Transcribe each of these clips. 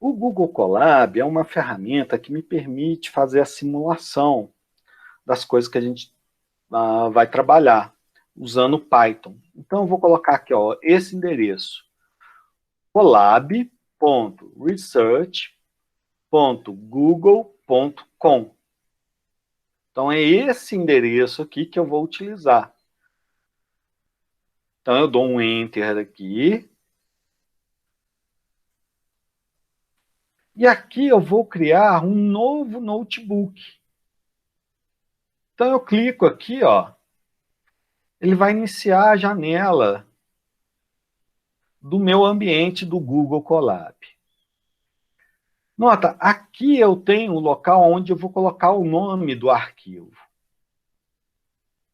O Google Colab é uma ferramenta que me permite fazer a simulação das coisas que a gente vai trabalhar usando Python. Então, eu vou colocar aqui ó, esse endereço, colab.research.google.com. Então, é esse endereço aqui que eu vou utilizar. Então, eu dou um Enter aqui. E aqui eu vou criar um novo notebook. Então, eu clico aqui, ó, ele vai iniciar a janela do meu ambiente do Google Colab. Nota, aqui eu tenho o local onde eu vou colocar o nome do arquivo.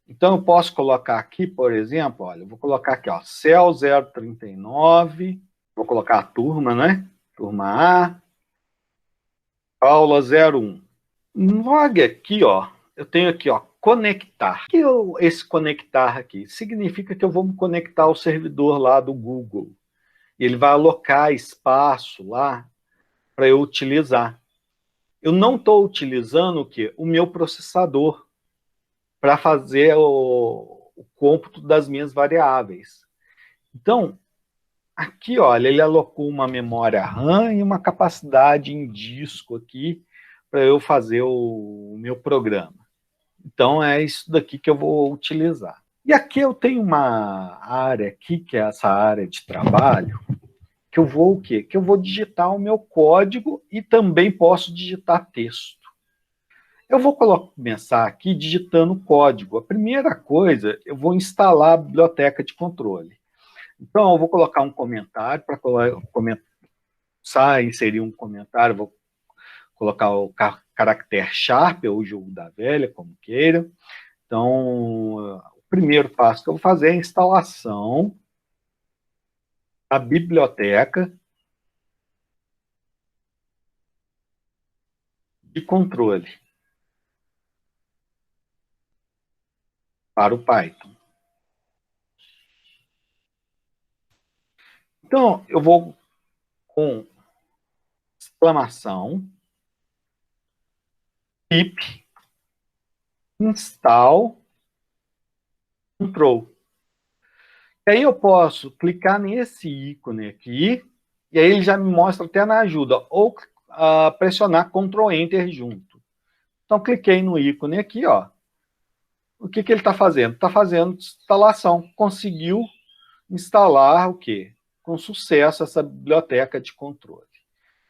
Então, eu posso colocar aqui, por exemplo, olha, eu vou colocar aqui, ó, CEL 039, vou colocar a turma, né? Turma A, aula 01. Log aqui, ó, eu tenho aqui, ó, conectar. O que é esse conectar aqui? Significa que eu vou me conectar ao servidor lá do Google. E ele vai alocar espaço lá para eu utilizar. Eu não estou utilizando o quê? O meu processador para fazer o cômputo das minhas variáveis. Então, aqui, olha, ele alocou uma memória RAM e uma capacidade em disco aqui para eu fazer o meu programa. Então, é isso daqui que eu vou utilizar. E aqui eu tenho uma área aqui, que é essa área de trabalho, que eu vou o quê? Que eu vou digitar o meu código e também posso digitar texto. Eu vou começar aqui digitando o código. A primeira coisa, eu vou instalar a biblioteca de controle. Então, eu vou colocar um comentário para começar a inserir um comentário, vou colocar o caractere sharp, ou jogo da velha, como queira. Então, o primeiro passo que eu vou fazer é a instalação da biblioteca de controle para o Python. Então, eu vou com exclamação, pip, install, control. E aí eu posso clicar nesse ícone aqui, e aí ele já me mostra até na ajuda, ou pressionar Ctrl Enter junto. Então, cliquei no ícone aqui, ó. O que ele está fazendo? Está fazendo instalação. Conseguiu instalar o quê? Com sucesso essa biblioteca de controle.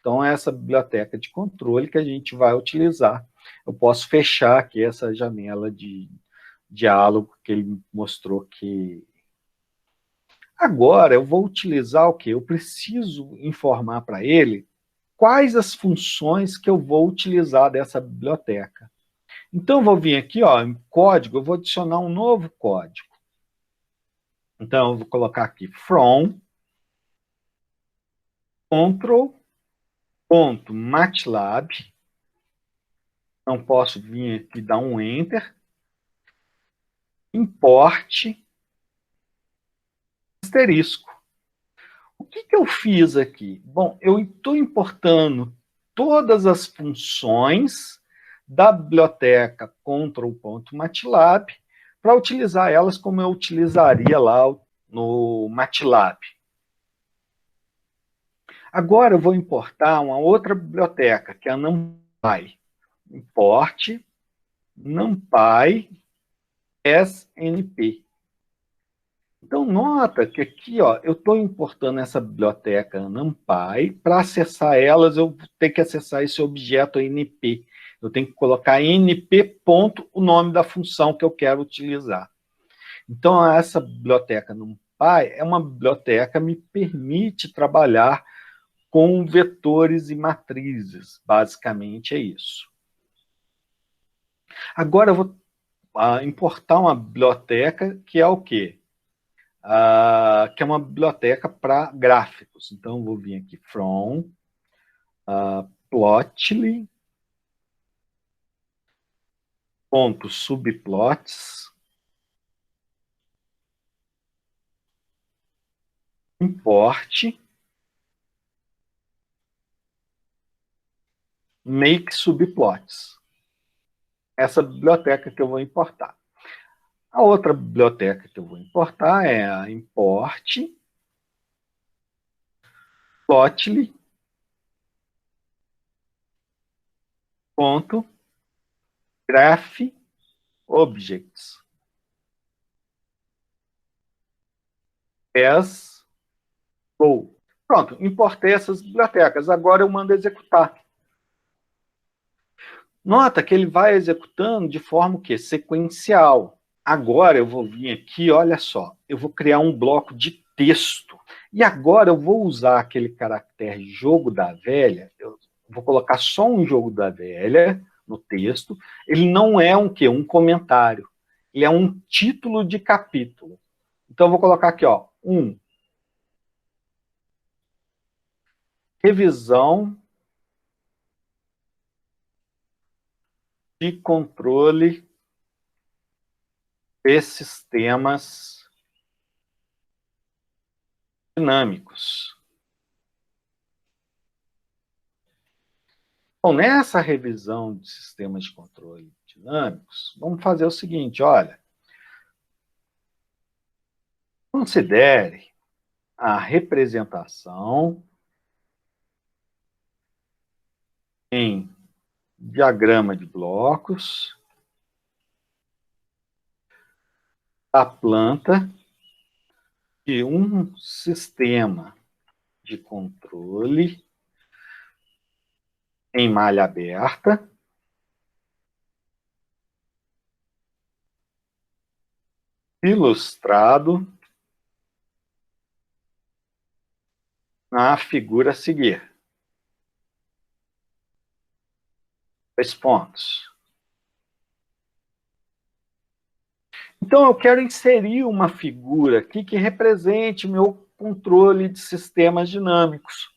Então, é essa biblioteca de controle que a gente vai utilizar. Eu posso fechar aqui essa janela de diálogo que ele mostrou que... Agora, eu vou utilizar o quê? Eu preciso informar para ele quais as funções que eu vou utilizar dessa biblioteca. Então, eu vou vir aqui, ó, em código, eu vou adicionar um novo código. Então, eu vou colocar aqui from control.matlab. Não posso vir aqui dar um enter. Import asterisco. O que eu fiz aqui? Bom, eu estou importando todas as funções da biblioteca control.matlab para utilizar elas como eu utilizaria lá no MATLAB. Agora eu vou importar uma outra biblioteca, que é a NumPy. Import NumPy SNP. Então, nota que aqui ó, eu estou importando essa biblioteca NumPy. Para acessar elas, eu tenho que acessar esse objeto NP. Eu tenho que colocar np. O nome da função que eu quero utilizar. Então, essa biblioteca NumPy é uma biblioteca que me permite trabalhar com vetores e matrizes. Basicamente é isso. Agora eu vou importar uma biblioteca que é o quê? Que é uma biblioteca para gráficos. Então, eu vou vir aqui, from, plotly.subplots, import, make subplots. Essa biblioteca que eu vou importar. A outra biblioteca que eu vou importar é a import plotly ponto graph objects as go. Pronto, importei essas bibliotecas. Agora eu mando executar. Nota que ele vai executando de forma o quê? Sequencial. Agora eu vou vir aqui, olha só, eu vou criar um bloco de texto. E agora eu vou usar aquele caractere jogo da velha, eu vou colocar só um jogo da velha no texto. Ele não é um quê? Um comentário. Ele é um título de capítulo. Então eu vou colocar aqui, ó, revisão de controle de sistemas dinâmicos. Bom, nessa revisão de sistemas de controle dinâmicos, vamos fazer o seguinte, olha. Considere a representação em diagrama de blocos da planta de um sistema de controle em malha aberta ilustrado na figura a seguir. 2 pontos. Então, eu quero inserir uma figura aqui que represente o meu controle de sistemas dinâmicos.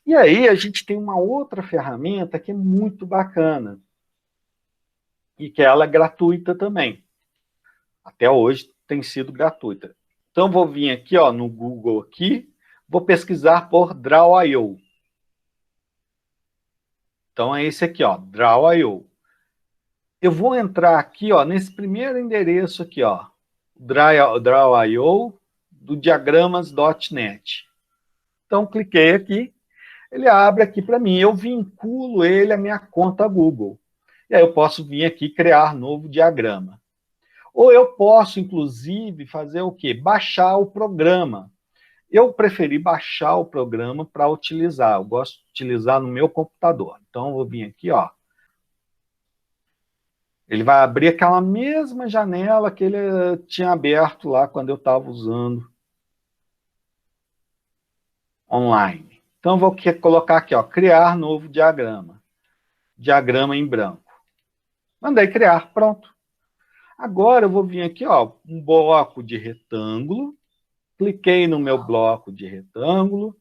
E aí, a gente tem uma outra ferramenta que é muito bacana. E que ela é gratuita também. Até hoje tem sido gratuita. Então, vou vir aqui, ó, no Google, aqui, vou pesquisar por Draw.io. Então, é esse aqui, ó, Draw.io. Eu vou entrar aqui, ó, nesse primeiro endereço aqui, ó, Draw.io do diagramas.net. Então, cliquei aqui, ele abre aqui para mim, eu vinculo ele à minha conta Google. E aí eu posso vir aqui criar novo diagrama. Ou eu posso, inclusive, fazer o quê? Baixar o programa. Eu preferi baixar o programa para utilizar. Eu gosto de utilizar no meu computador. Então, eu vou vir aqui, ó. Ele vai abrir aquela mesma janela que ele tinha aberto lá quando eu estava usando online. Então, eu vou colocar aqui, ó, criar novo diagrama. Diagrama em branco. Mandei criar, pronto. Agora eu vou vir aqui, ó, um bloco de retângulo. Cliquei no meu bloco de retângulo.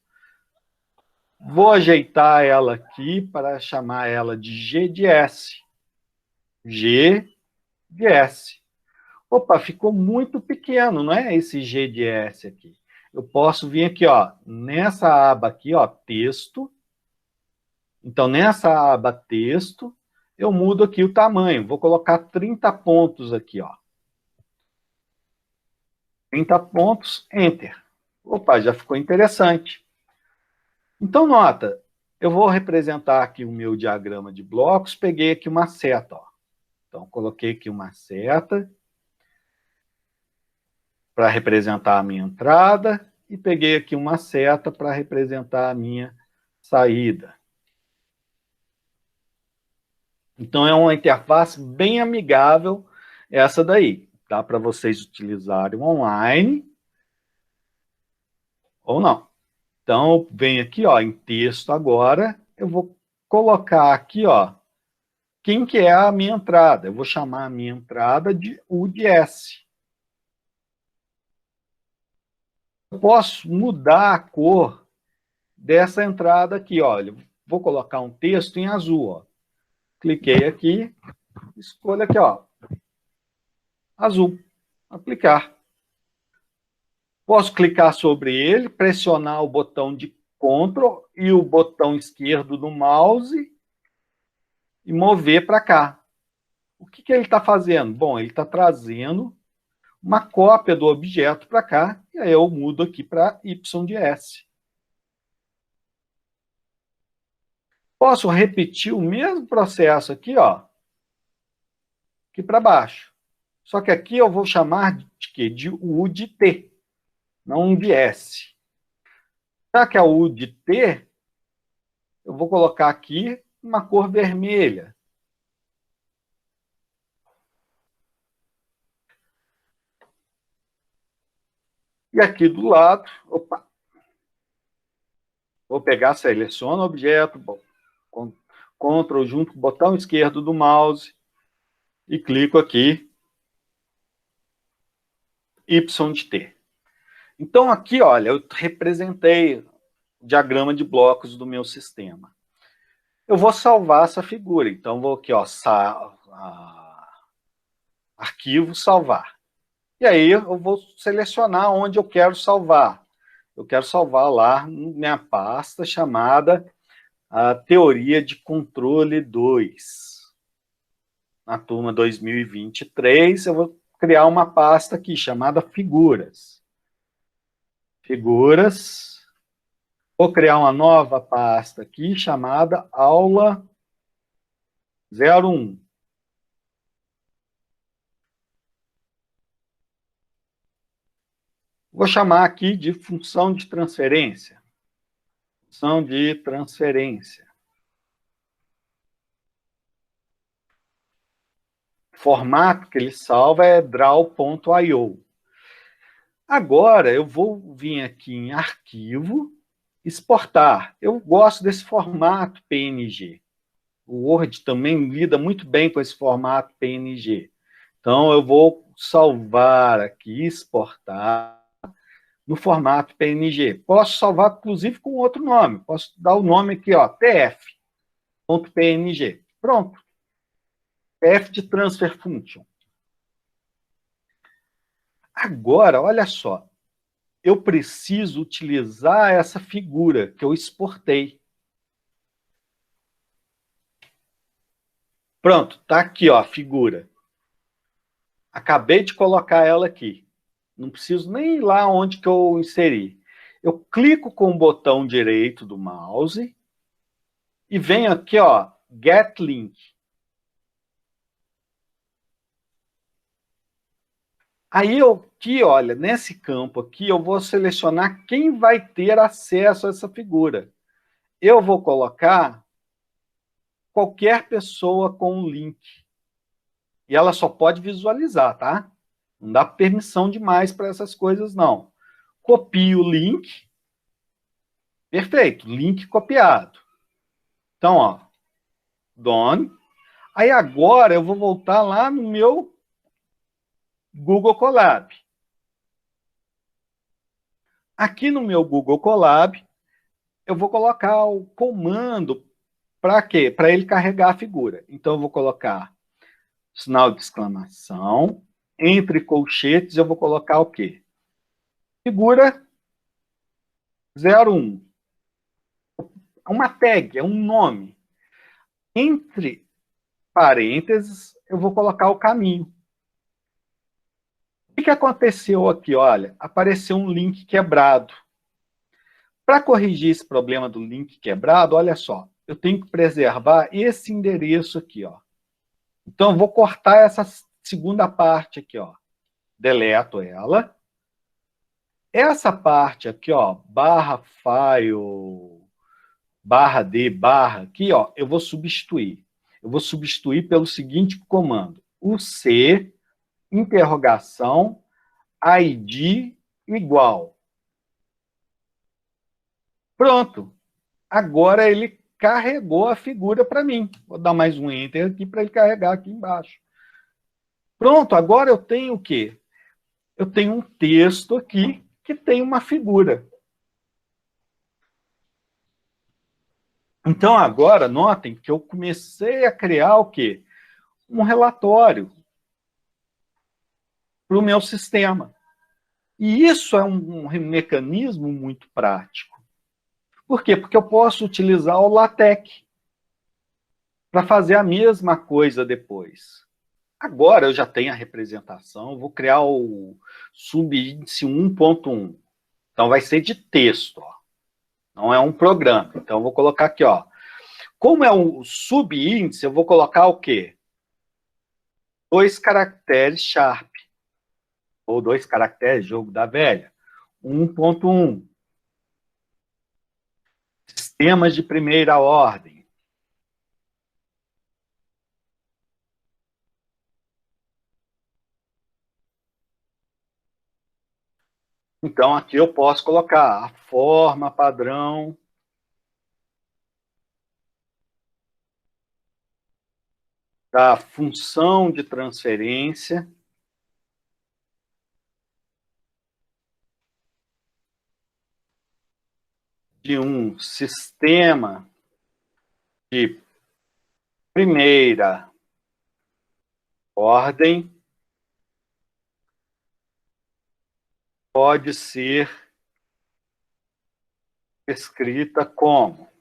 Vou ajeitar ela aqui para chamar ela de G de S. G de S. Opa, ficou muito pequeno, não é esse G de S aqui. Eu posso vir aqui, ó, nessa aba aqui, ó, texto. Então, nessa aba texto, eu mudo aqui o tamanho. Vou colocar 30 pontos aqui, ó. 30 pontos, Enter. Opa, já ficou interessante. Então, nota, eu vou representar aqui o meu diagrama de blocos, peguei aqui uma seta, ó. Então, coloquei aqui uma seta para representar a minha entrada e peguei aqui uma seta para representar a minha saída. Então, é uma interface bem amigável essa daí. Dá para vocês utilizarem online ou não. Então, venho aqui, ó, em texto agora, eu vou colocar aqui, ó, quem que é a minha entrada. Eu vou chamar a minha entrada de U de S. Eu posso mudar a cor dessa entrada aqui, olha. Vou colocar um texto em azul, ó. Cliquei aqui, escolho aqui, ó, azul, aplicar. Posso clicar sobre ele, pressionar o botão de Ctrl e o botão esquerdo do mouse e mover para cá. O que ele está fazendo? Bom, ele está trazendo uma cópia do objeto para cá, e aí eu mudo aqui para y de s. Posso repetir o mesmo processo aqui, ó, aqui para baixo. Só que aqui eu vou chamar de quê? De U de T, não de S. Já que é o U de T, eu vou colocar aqui uma cor vermelha. E aqui do lado, opa, vou pegar, seleciono o objeto, Ctrl junto com o botão esquerdo do mouse e clico aqui, Y de T. Então aqui, olha, eu representei o diagrama de blocos do meu sistema. Eu vou salvar essa figura, então vou aqui, ó, arquivo, salvar. E aí eu vou selecionar onde eu quero salvar. Eu quero salvar lá minha pasta chamada a Teoria de Controle 2. Na turma 2023, eu vou criar uma pasta aqui chamada Figuras. Figuras. Vou criar uma nova pasta aqui chamada Aula 01. Vou chamar aqui de função de transferência. Função de transferência. O formato que ele salva é draw.io. Agora, eu vou vir aqui em Arquivo, Exportar. Eu gosto desse formato PNG. O Word também lida muito bem com esse formato PNG. Então, eu vou salvar aqui, exportar no formato PNG. Posso salvar, inclusive, com outro nome. Posso dar o nome aqui, ó, tf.png. Pronto. Tf de Transfer Function. Agora, olha só. Eu preciso utilizar essa figura que eu exportei. Pronto, está aqui, ó, a figura. Acabei de colocar ela aqui. Não preciso nem ir lá onde que eu inseri. Eu clico com o botão direito do mouse e venho aqui, ó, Get Link. Aí eu aqui, olha, nesse campo aqui, eu vou selecionar quem vai ter acesso a essa figura. Eu vou colocar qualquer pessoa com um link. E ela só pode visualizar, tá? Não dá permissão demais para essas coisas, não. Copio o link. Perfeito, link copiado. Então, ó, done. Aí agora eu vou voltar lá no meu Google Colab. Aqui no meu Google Colab, eu vou colocar o comando para quê? Para ele carregar a figura. Então, eu vou colocar sinal de exclamação, entre colchetes, eu vou colocar o quê? Figura 01. Uma tag, é um nome. Entre parênteses, eu vou colocar o caminho. O que aconteceu aqui? Olha, apareceu um link quebrado. Para corrigir esse problema do link quebrado, olha só, eu tenho que preservar esse endereço aqui, ó. Então, eu vou cortar essa segunda parte aqui, ó. Deleto ela. Essa parte aqui, ó, barra file, barra D, barra, aqui, ó, eu vou substituir. Eu vou substituir pelo seguinte comando. UC, interrogação, ID igual. Pronto. Agora ele carregou a figura para mim. Vou dar mais um Enter aqui para ele carregar aqui embaixo. Pronto, agora eu tenho o quê? Eu tenho um texto aqui que tem uma figura. Então, agora, notem que eu comecei a criar o quê? Um relatório para o meu sistema. E isso é um mecanismo muito prático. Por quê? Porque eu posso utilizar o LaTeX. para fazer a mesma coisa depois. Agora eu já tenho a representação, vou criar o subíndice 1.1. Então vai ser de texto, ó. Não é um programa. Então eu vou colocar aqui, ó. Como é um subíndice, eu vou colocar o quê? 2 caracteres Sharp. Ou 2 caracteres, jogo da velha. 1.1. Sistemas de primeira ordem. Então, aqui eu posso colocar a forma padrão da função de transferência de um sistema de primeira ordem pode ser escrita como.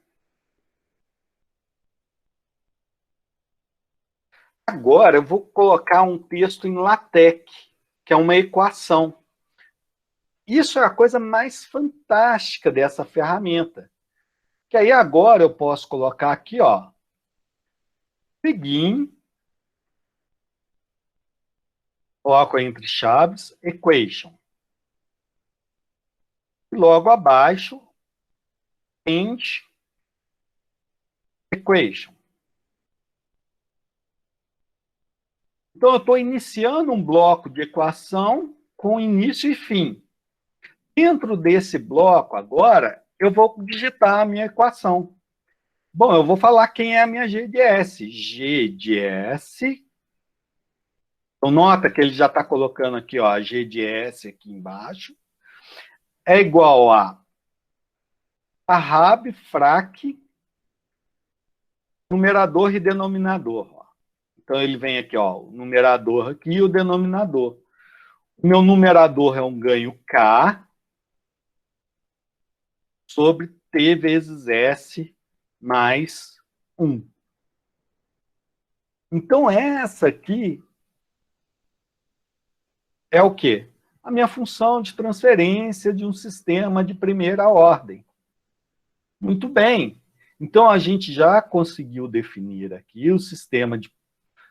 Agora eu vou colocar um texto em LaTeX, que é uma equação. Isso é a coisa mais fantástica dessa ferramenta. Que aí agora eu posso colocar aqui, ó, begin, coloco entre chaves, equation. E logo abaixo, end equation. Então, eu estou iniciando um bloco de equação com início e fim. Dentro desse bloco, agora, eu vou digitar a minha equação. Bom, eu vou falar quem é a minha GDS. GDS. Então, nota que ele já está colocando aqui, ó, a GDS aqui embaixo. É igual a RAB, frac, numerador e denominador. Ó. Então, ele vem aqui, ó, o numerador aqui e o denominador. O meu numerador é um ganho K sobre T vezes S mais 1. Então, essa aqui é o quê? A minha função de transferência de um sistema de primeira ordem. Muito bem. Então, a gente já conseguiu definir aqui o sistema de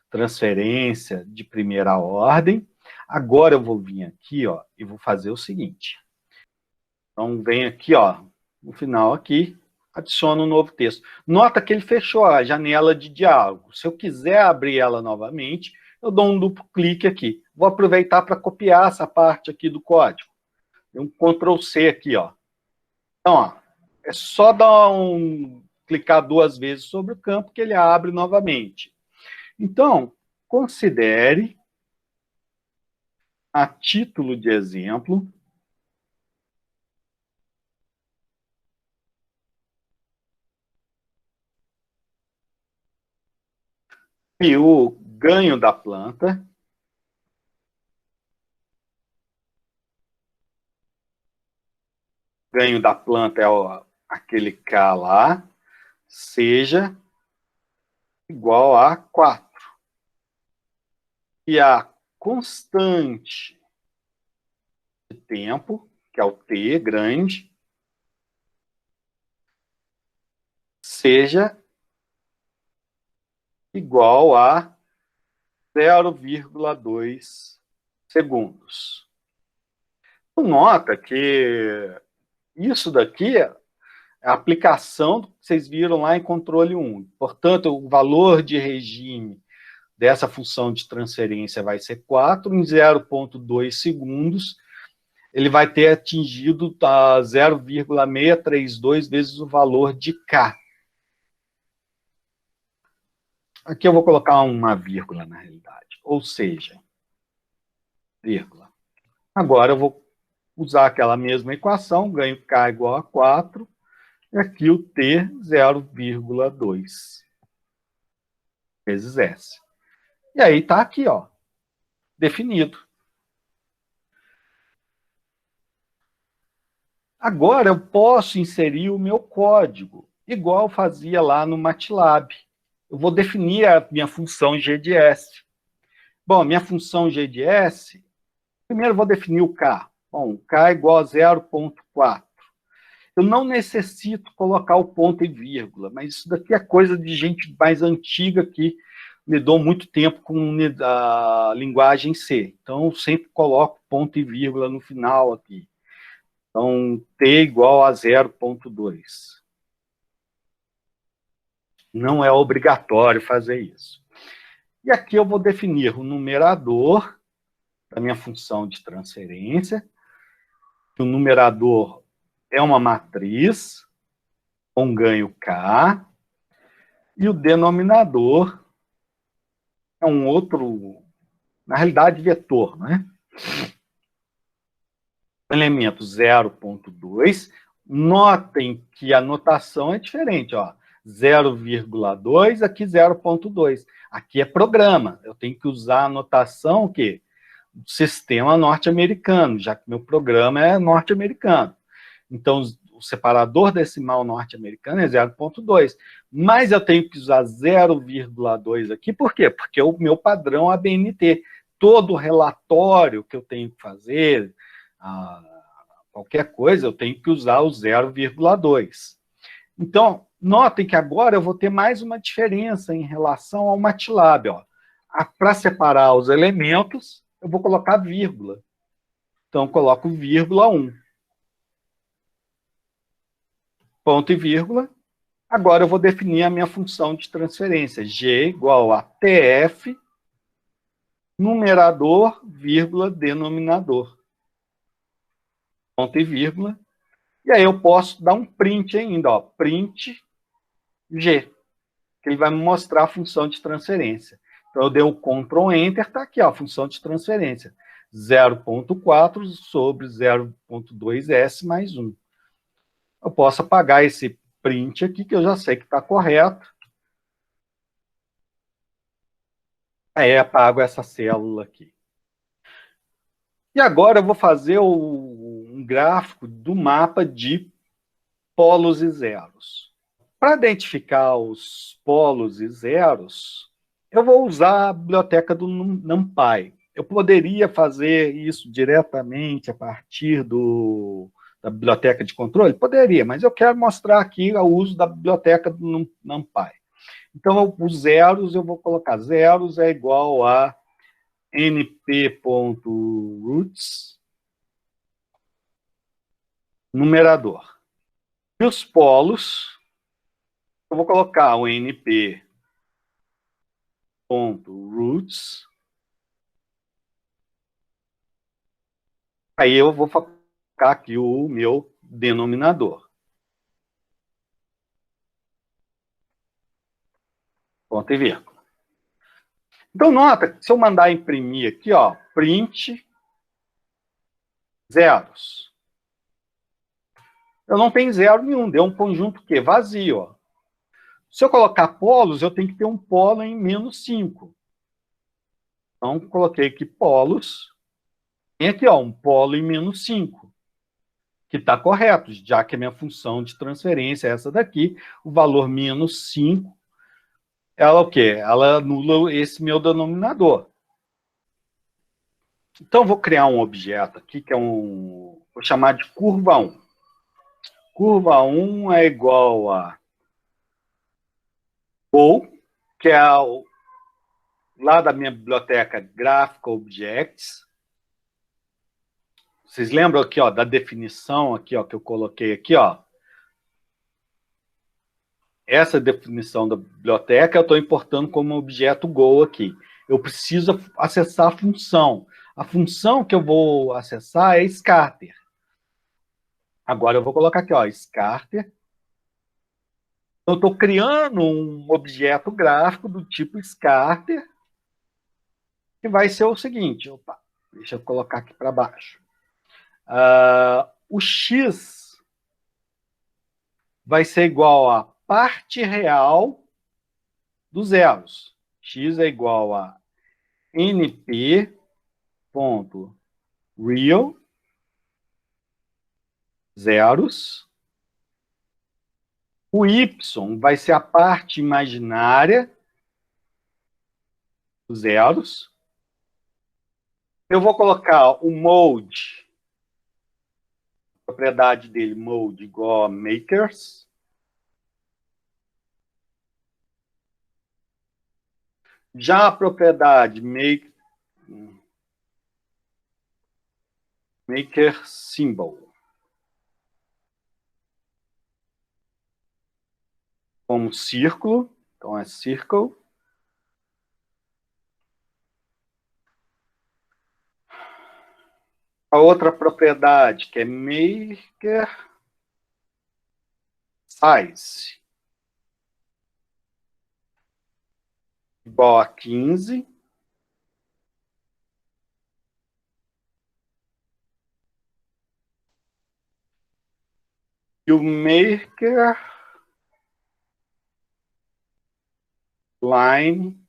transferência de primeira ordem. Agora eu vou vir aqui, ó, e vou fazer o seguinte. Então, vem aqui, ó, no final aqui, adiciono um novo texto. Nota que ele fechou a janela de diálogo. Se eu quiser abrir ela novamente, eu dou um duplo clique aqui. Vou aproveitar para copiar essa parte aqui do código. Um Ctrl C aqui, ó. Então, ó, é só clicar 2 vezes sobre o campo que ele abre novamente. Então, considere, a título de exemplo, que o ganho da planta é aquele K lá, seja igual a 4. E a constante de tempo, que é o T grande, seja igual a 0,2 segundos. Nota que isso daqui é a aplicação que vocês viram lá em controle 1. Portanto, o valor de regime dessa função de transferência vai ser 4, em 0,2 segundos, ele vai ter atingido 0,632 vezes o valor de K. Aqui eu vou colocar uma vírgula, na realidade. Ou seja, vírgula. Agora eu vou usar aquela mesma equação, ganho K igual a 4, e aqui o T 0,2 vezes S. E aí está aqui, ó, definido. Agora eu posso inserir o meu código, igual fazia lá no MATLAB. eu vou definir a minha função g de s. Bom, minha função g de s, primeiro eu vou definir o k. Bom, k é igual a 0,4. Eu não necessito colocar o ponto e vírgula, mas isso daqui é coisa de gente mais antiga que lidou muito tempo com a linguagem C. Então, eu sempre coloco ponto e vírgula no final aqui. Então, t igual a 0,2. Não é obrigatório fazer isso. E aqui eu vou definir o numerador da minha função de transferência. O numerador é uma matriz com ganho k, e o denominador é um outro, na realidade, vetor, né? Elemento 0,2. Notem que a notação é diferente, ó. 0,2, aqui 0,2. Aqui é programa. Eu tenho que usar a notação o quê? Do sistema norte-americano, já que meu programa é norte-americano. Então, o separador decimal norte-americano é 0,2. Mas eu tenho que usar 0,2 aqui, por quê? Porque o meu padrão é ABNT. Todo relatório que eu tenho que fazer, qualquer coisa, eu tenho que usar o 0,2. Então, notem que agora eu vou ter mais uma diferença em relação ao MATLAB. Para separar os elementos, eu vou colocar vírgula. Então, eu coloco vírgula 1. Ponto e vírgula. Agora eu vou definir a minha função de transferência. G igual a TF, numerador, vírgula, denominador. Ponto e vírgula. E aí eu posso dar um print ainda, ó, print G, que ele vai me mostrar a função de transferência. Então eu dei o Ctrl Enter, está aqui, ó, a função de transferência. 0,4 sobre 0,2S mais 1. Eu posso apagar esse print aqui, que eu já sei que está correto. Aí apago essa célula aqui. E agora eu vou fazer um gráfico do mapa de polos e zeros. Para identificar os polos e zeros, eu vou usar a biblioteca do NumPy. Eu poderia fazer isso diretamente a partir da biblioteca de controle? Poderia, mas eu quero mostrar aqui o uso da biblioteca do NumPy. Então, os zeros, eu vou colocar zeros é igual a np.roots, numerador. E os polos, eu vou colocar o np.roots. Aí eu vou colocar aqui o meu denominador. Ponto e vírgula. Então, nota, se eu mandar imprimir aqui, ó, print zeros. Eu não tenho zero nenhum, deu um conjunto que vazio, ó. Se eu colocar polos, eu tenho que ter um polo em menos 5. Então, coloquei aqui polos. Tem aqui, ó, um polo em menos 5, que está correto, já que a minha função de transferência é essa daqui, o valor menos 5, ela o quê? Ela anula esse meu denominador. Então, vou criar um objeto aqui, que é vou chamar de curva 1. Curva 1 é igual a ou, que é lá da minha biblioteca Graphical Objects. Vocês lembram aqui, ó, da definição aqui, ó, que eu coloquei aqui, ó? Essa definição da biblioteca eu estou importando como objeto Go aqui. Eu preciso acessar a função. A função que eu vou acessar é scatter. Agora eu vou colocar aqui, ó, scatter. Eu estou criando um objeto gráfico do tipo scatter, que vai ser o seguinte. Opa, deixa eu colocar aqui para baixo. O X vai ser igual a parte real dos zeros. X é igual a np.real zeros. O y vai ser a parte imaginária zeros. Eu vou colocar o mode, a propriedade dele, mode igual a makers. Já a propriedade maker symbol, como círculo, então é circle. A outra propriedade, que é maker size, igual a 15. E o maker line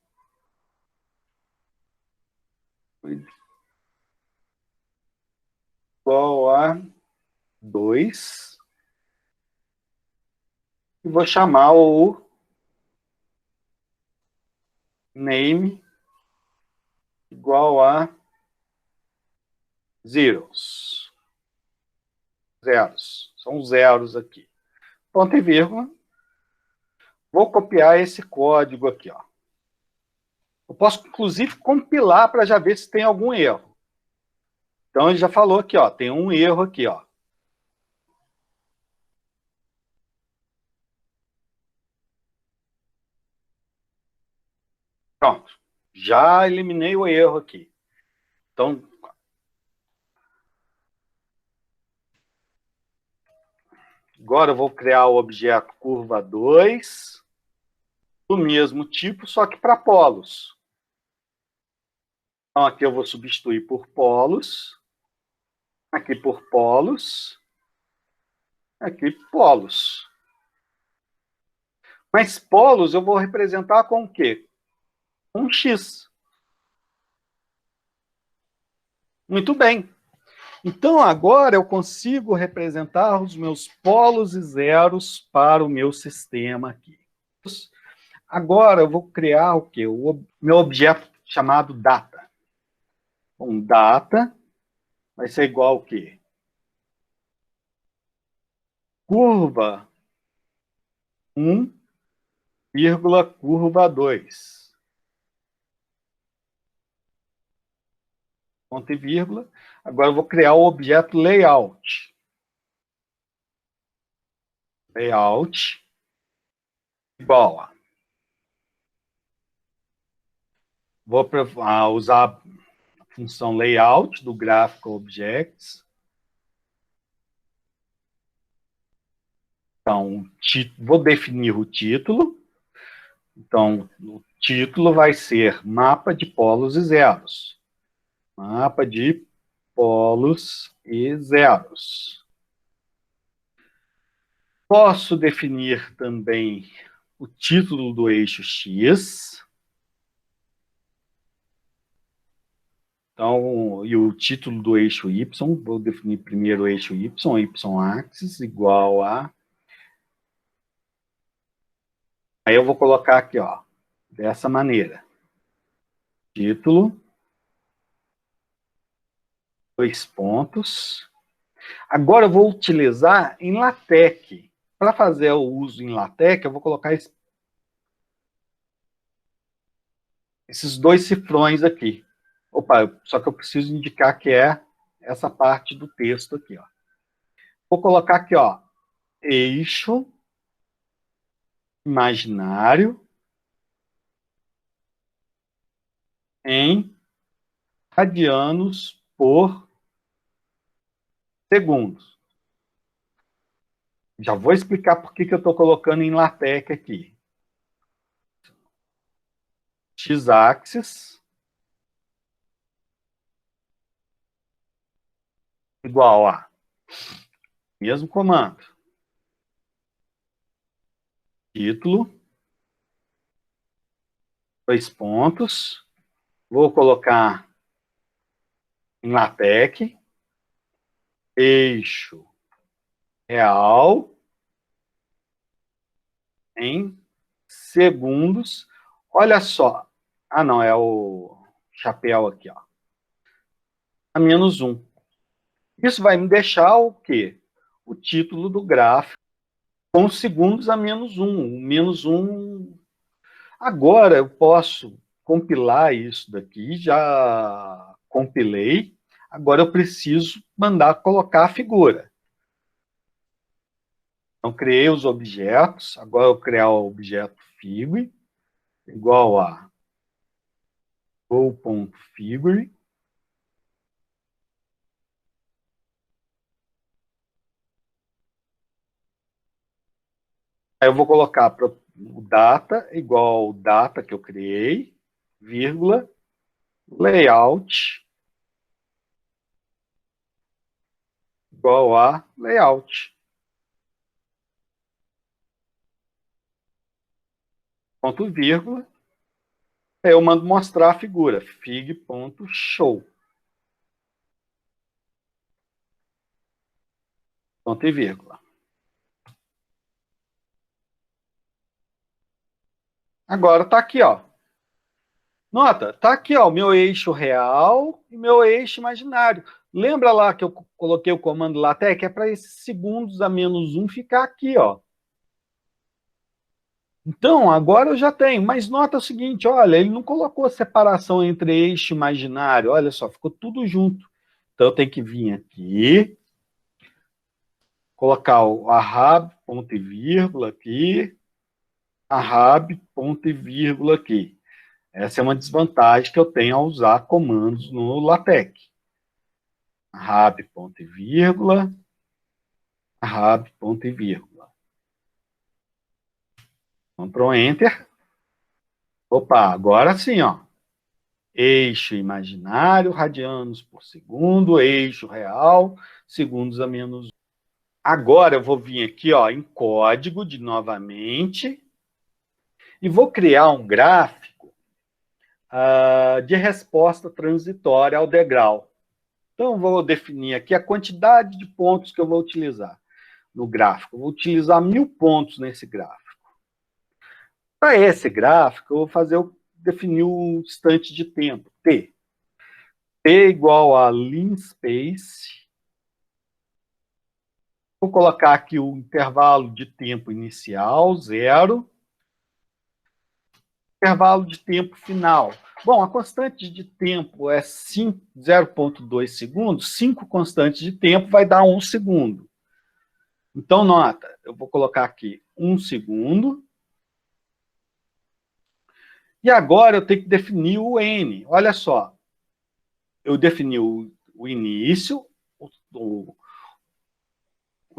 igual a 2. E vou chamar o name igual a zeros. Zeros. São zeros aqui. Ponto e vírgula. Vou copiar esse código aqui, ó. Eu posso, inclusive, compilar para já ver se tem algum erro. Então, ele já falou aqui, ó, tem um erro aqui, ó. Pronto. Já eliminei o erro aqui. Então, agora eu vou criar o objeto curva 2, do mesmo tipo, só que para polos. Então, aqui eu vou substituir por polos, aqui por polos, aqui polos. Mas polos eu vou representar com o quê? Com um X. Muito bem. Então, agora eu consigo representar os meus polos e zeros para o meu sistema aqui. Agora eu vou criar o quê? O meu objeto chamado data. Bom, data vai ser igual ao quê? Curva 1, vírgula, curva 2. Ponto e vírgula. Agora eu vou criar o objeto layout. Layout igual a. Vou usar a função layout do Graphical Objects. Então, vou definir o título. Então, o título vai ser mapa de polos e zeros. Mapa de polos e zeros. Posso definir também o título do eixo X. Então, e o título do eixo Y, vou definir primeiro o eixo Y, y-axis, igual a... Aí eu vou colocar aqui, ó, dessa maneira. Título, 2 pontos. Agora eu vou utilizar em LaTeX. Para fazer o uso em LaTeX, eu vou colocar esses 2 cifrões aqui. Opa, só que eu preciso indicar que é essa parte do texto aqui, ó. Vou colocar aqui, ó, eixo imaginário em radianos por segundos. Já vou explicar por que eu estou colocando em LaTeX aqui. X-axis igual a mesmo comando. Título, 2 pontos. Vou colocar em LaTeX, eixo real em segundos. Olha só, Ah, não, é o chapéu aqui, ó. A -1. Isso vai me deixar o quê? O título do gráfico com segundos a -1. O -1. Agora eu posso compilar isso daqui, já compilei. Agora eu preciso mandar colocar a figura. Então, criei os objetos. Agora eu vou criar o objeto figure igual a go.figure. Aí eu vou colocar o data igual ao data que eu criei, vírgula, layout igual a layout. Ponto vírgula. Aí eu mando mostrar a figura, fig.show. Ponto e vírgula. Agora está aqui, ó. Nota, está aqui, ó, o meu eixo real e meu eixo imaginário. Lembra lá que eu coloquei o comando LaTeX? É para esses segundos a -1 ficar aqui, ó. Então, agora eu já tenho. Mas nota o seguinte, olha, ele não colocou separação entre eixo e imaginário. Olha só, ficou tudo junto. Então, eu tenho que vir aqui, colocar o arrab, ponto e vírgula aqui, arrab, ponto e vírgula aqui. Essa é uma desvantagem que eu tenho ao usar comandos no LaTeX. Arrab, ponto e vírgula, arrab, ponto e vírgula. Ctrl Enter. Opa, agora sim, ó. Eixo imaginário, radianos por segundo, eixo real, segundos a -1. Agora eu vou vir aqui, ó, em código de novamente e vou criar um gráfico de resposta transitória ao degrau. Então, vou definir aqui a quantidade de pontos que eu vou utilizar no gráfico. Eu vou utilizar 1000 pontos nesse gráfico. Para esse gráfico, eu vou definir o instante de tempo, T. T igual a linspace. Vou colocar aqui o intervalo de tempo inicial, 0. Intervalo de tempo final. Bom, a constante de tempo é 0,2 segundos. 5 constantes de tempo vai dar 1 segundo. Então, nota, eu vou colocar aqui 1 segundo. E agora eu tenho que definir o N. Olha só, eu defini o início, o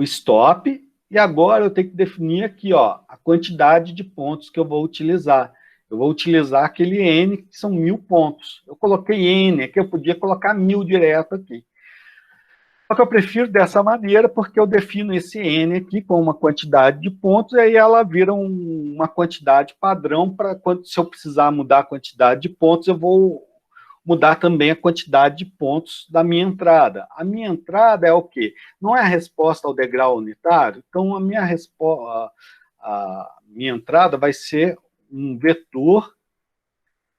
stop, e agora eu tenho que definir aqui, ó, a quantidade de pontos que eu vou utilizar. Eu vou utilizar aquele N, que são 1000 pontos. Eu coloquei N aqui, eu podia colocar 1000 direto aqui. Só que eu prefiro dessa maneira, porque eu defino esse N aqui com uma quantidade de pontos, e aí ela vira uma quantidade padrão para quando, se eu precisar mudar a quantidade de pontos, eu vou mudar também a quantidade de pontos da minha entrada. A minha entrada é o quê? Não é a resposta ao degrau unitário? Então, a minha entrada vai ser um vetor,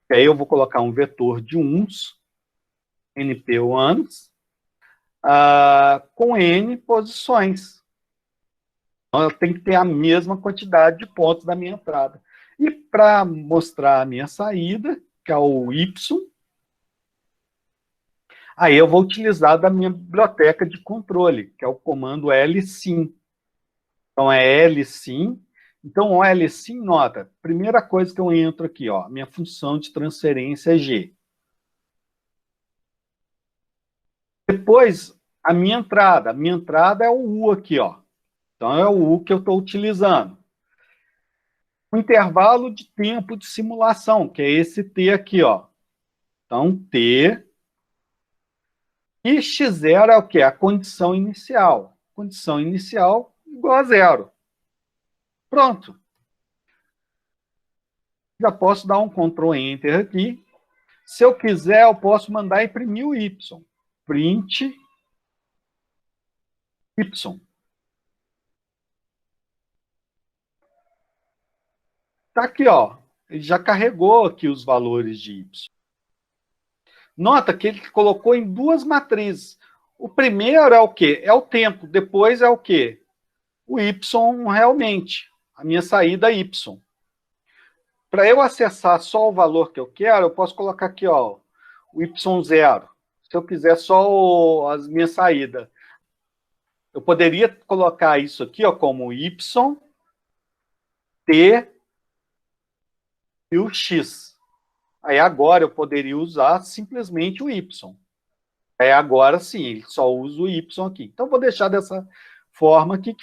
que aí eu vou colocar um vetor de uns, np1, com n posições. Então, eu tenho que ter a mesma quantidade de pontos da minha entrada. E para mostrar a minha saída, que é o y, aí eu vou utilizar da minha biblioteca de controle, que é o comando lsim. Então, é lsim. Então, o lsim, nota, primeira coisa que eu entro aqui, ó, minha função de transferência é g. Depois, a minha entrada é o u aqui, ó. Então, é o u que eu estou utilizando. O intervalo de tempo de simulação, que é esse t aqui, ó. Então, t. E x0 é o quê? A condição inicial. Condição inicial igual a 0. Pronto. Já posso dar um Ctrl Enter aqui. Se eu quiser, eu posso mandar imprimir o y. Print y. Tá aqui, ó. ele já carregou aqui os valores de y. Nota que ele colocou em duas matrizes. O primeiro é o quê? É o tempo. Depois é o quê? O y realmente. A minha saída y. Para eu acessar só o valor que eu quero, eu posso colocar aqui, ó, o y0. Se eu quiser só as minhas saídas. Eu poderia colocar isso aqui, ó, como y, t e o x. Aí agora eu poderia usar simplesmente o y. Agora sim, ele só usa o y aqui. Então, vou deixar dessa forma aqui.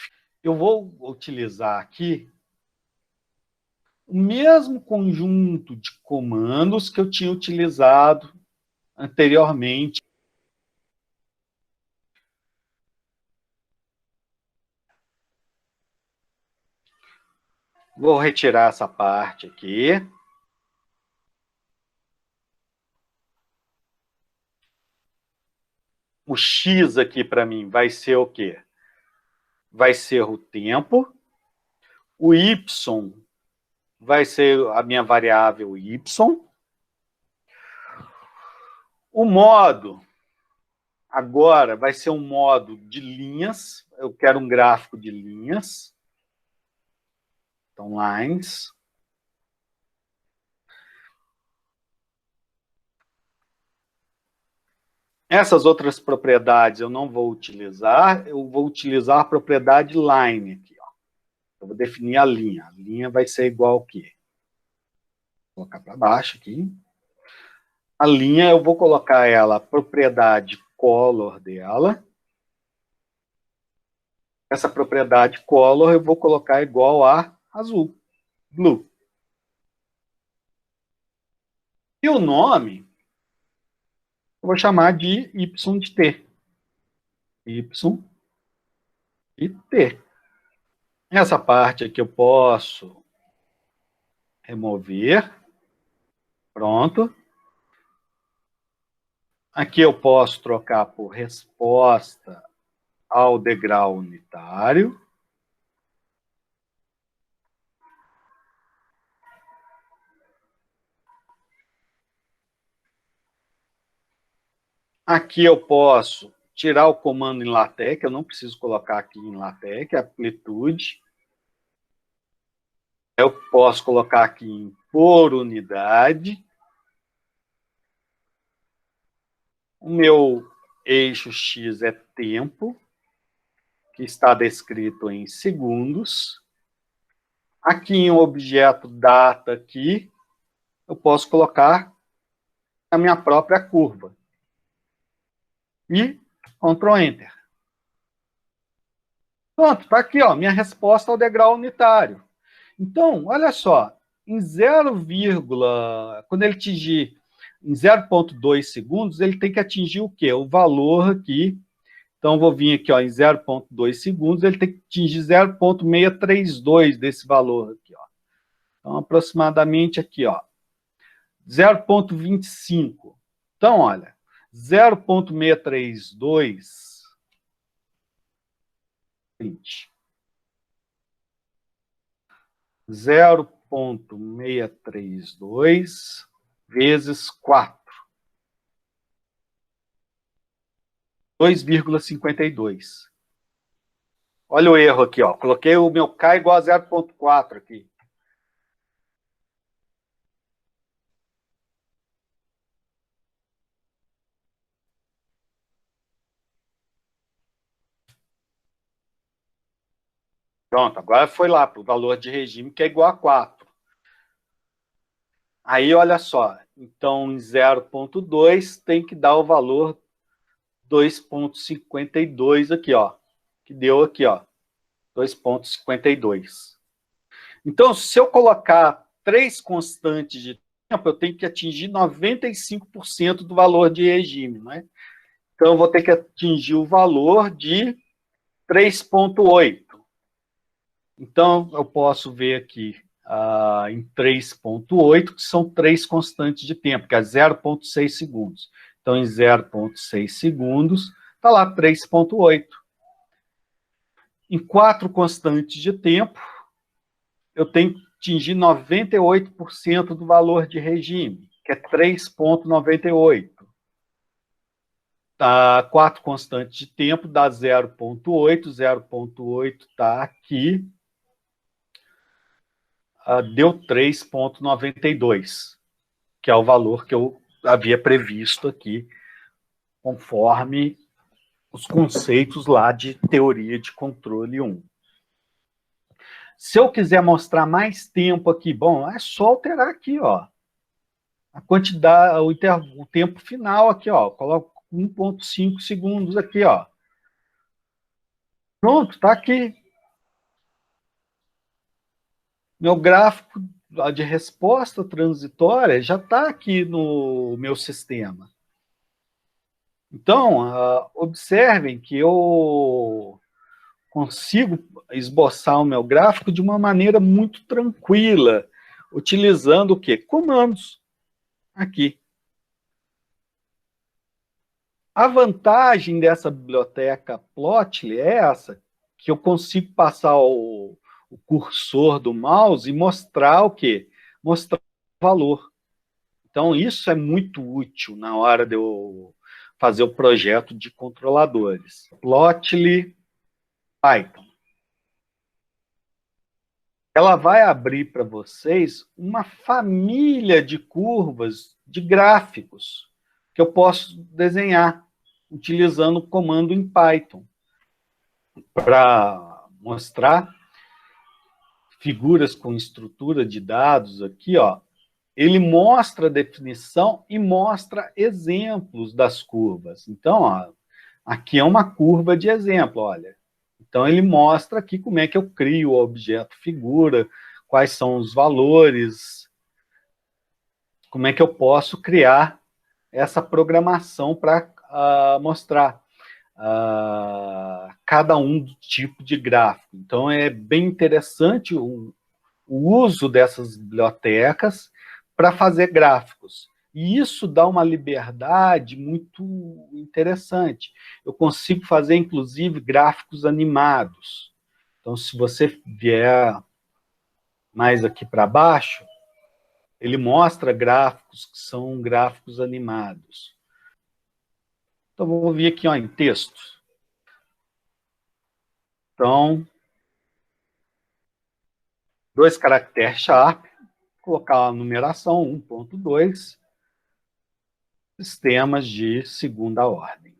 Eu vou utilizar aqui o mesmo conjunto de comandos que eu tinha utilizado anteriormente. Vou retirar essa parte aqui. O x aqui para mim vai ser o quê? Vai ser o tempo. O y vai ser a minha variável y. O modo agora vai ser um modo de linhas. Eu quero um gráfico de linhas. Então, lines. Essas outras propriedades eu não vou utilizar. Eu vou utilizar a propriedade line aqui, ó. Eu vou definir a linha. A linha vai ser igual ao quê? Vou colocar para baixo aqui. A linha eu vou colocar ela, a propriedade color dela. Essa propriedade color eu vou colocar igual a azul, blue. E o nome eu vou chamar de y de t. Y e t. Essa parte aqui eu posso remover. Pronto. Aqui eu posso trocar por resposta ao degrau unitário. Aqui eu posso tirar o comando em LaTeX, eu não preciso colocar aqui em LaTeX, amplitude. Eu posso colocar aqui em por unidade. O meu eixo X é tempo, que está descrito em segundos. Aqui em objeto data, aqui, eu posso colocar a minha própria curva. E Ctrl Enter. Pronto, está aqui, ó, minha resposta ao degrau unitário. Então, olha só, em 0, quando ele atingir em 0,2 segundos, ele tem que atingir o quê? O valor aqui. Então, vou vir aqui, ó, em 0,2 segundos, ele tem que atingir 0,632 desse valor aqui, ó. Então, aproximadamente aqui, ó, 0,25. Então, olha, 0,632 0,632 vezes 4. 2,52. Olha o erro aqui, ó. Coloquei o meu K igual a 0,4 aqui. Pronto, agora foi lá para o valor de regime, que é igual a 4. Aí, olha só. Então, em 0,2 tem que dar o valor 2,52 aqui, ó. Que deu aqui, ó. 2,52. Então, se eu colocar 3 constantes de tempo, eu tenho que atingir 95% do valor de regime, né? Então, eu vou ter que atingir o valor de 3,8. Então, eu posso ver aqui em 3,8, que são 3 constantes de tempo, que é 0,6 segundos. Então, em 0,6 segundos, está lá 3,8. Em 4 constantes de tempo, eu tenho atingir 98% do valor de regime, que é 3,98. Tá, 4 constantes de tempo dá 0,8, 0,8 está aqui, deu 3,92, que é o valor que eu havia previsto aqui, conforme os conceitos lá de teoria de controle 1. Se eu quiser mostrar mais tempo aqui, bom, é só alterar aqui, ó, a quantidade, o tempo final aqui, ó, coloco 1,5 segundos aqui, ó. Pronto, tá aqui. Meu gráfico de resposta transitória já está aqui no meu sistema. Então, observem que eu consigo esboçar o meu gráfico de uma maneira muito tranquila, utilizando o quê? Comandos aqui. A vantagem dessa biblioteca Plotly é essa, que eu consigo passar o cursor do mouse e mostrar o quê? Mostrar o valor. Então, isso é muito útil na hora de eu fazer o projeto de controladores. Plotly Python. Ela vai abrir para vocês uma família de curvas, de gráficos, que eu posso desenhar utilizando o comando em Python para mostrar figuras com estrutura de dados aqui, ó. Ele mostra a definição e mostra exemplos das curvas. Então, ó, aqui é uma curva de exemplo, olha. Então, ele mostra aqui como é que eu crio o objeto figura, quais são os valores, como é que eu posso criar essa programação para mostrar cada um do tipo de gráfico. Então, é bem interessante o uso dessas bibliotecas para fazer gráficos. E isso dá uma liberdade muito interessante. Eu consigo fazer, inclusive, gráficos animados. Então, se você vier mais aqui para baixo, ele mostra gráficos que são gráficos animados. Então, vou vir aqui ó, em texto. Então, 2 caracteres sharp, colocar a numeração 1.2, sistemas de segunda ordem.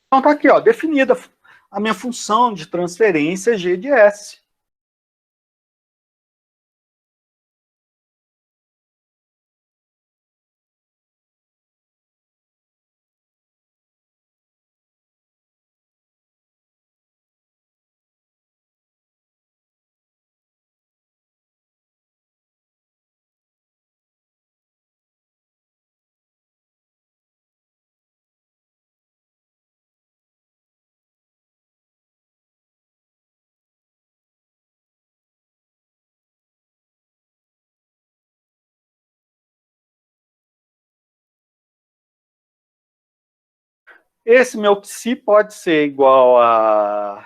Então, está aqui, ó, definida a minha função de transferência G de S. Esse meu psi pode ser igual a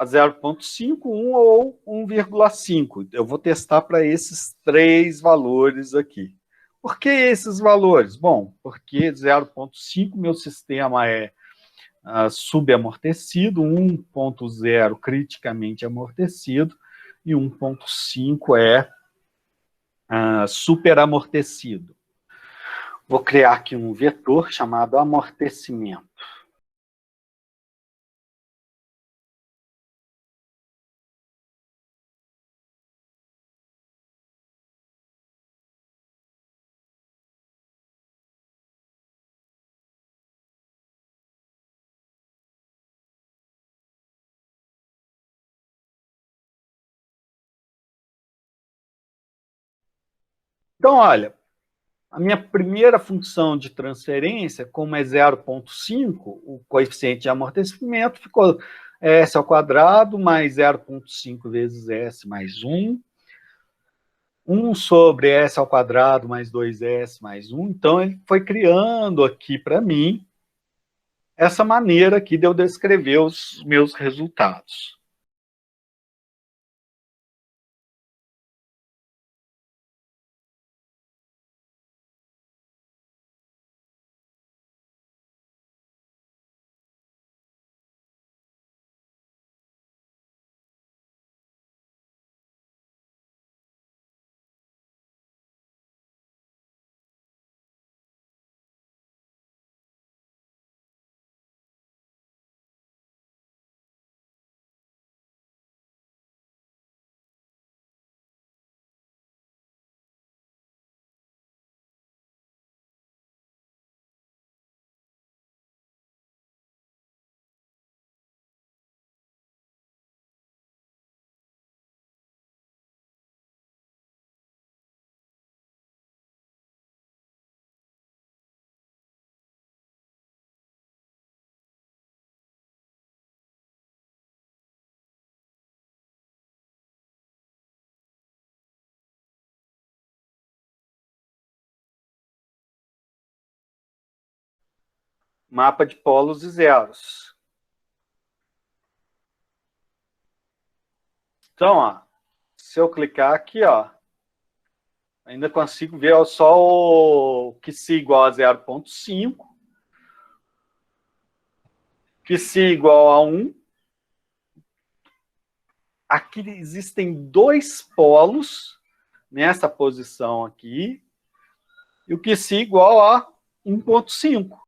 0,5, 1 ou 1,5. Eu vou testar para esses 3 valores aqui. Por que esses valores? Bom, porque 0,5 meu sistema é subamortecido, 1,0 criticamente amortecido e 1,5 é superamortecido. Vou criar aqui um vetor chamado amortecimento. Então, olha, a minha primeira função de transferência, como é 0,5, o coeficiente de amortecimento ficou S ao quadrado mais 0,5 vezes S mais 1. 1 sobre S ao quadrado mais 2S mais 1. Então, ele foi criando aqui para mim essa maneira aqui de eu descrever os meus resultados. Mapa de polos e zeros. Então, ó, se eu clicar aqui, ó, ainda consigo ver ó, só o que se igual a 0,5, que se igual a 1. Aqui existem dois polos nessa posição aqui, e o que se igual a 1,5.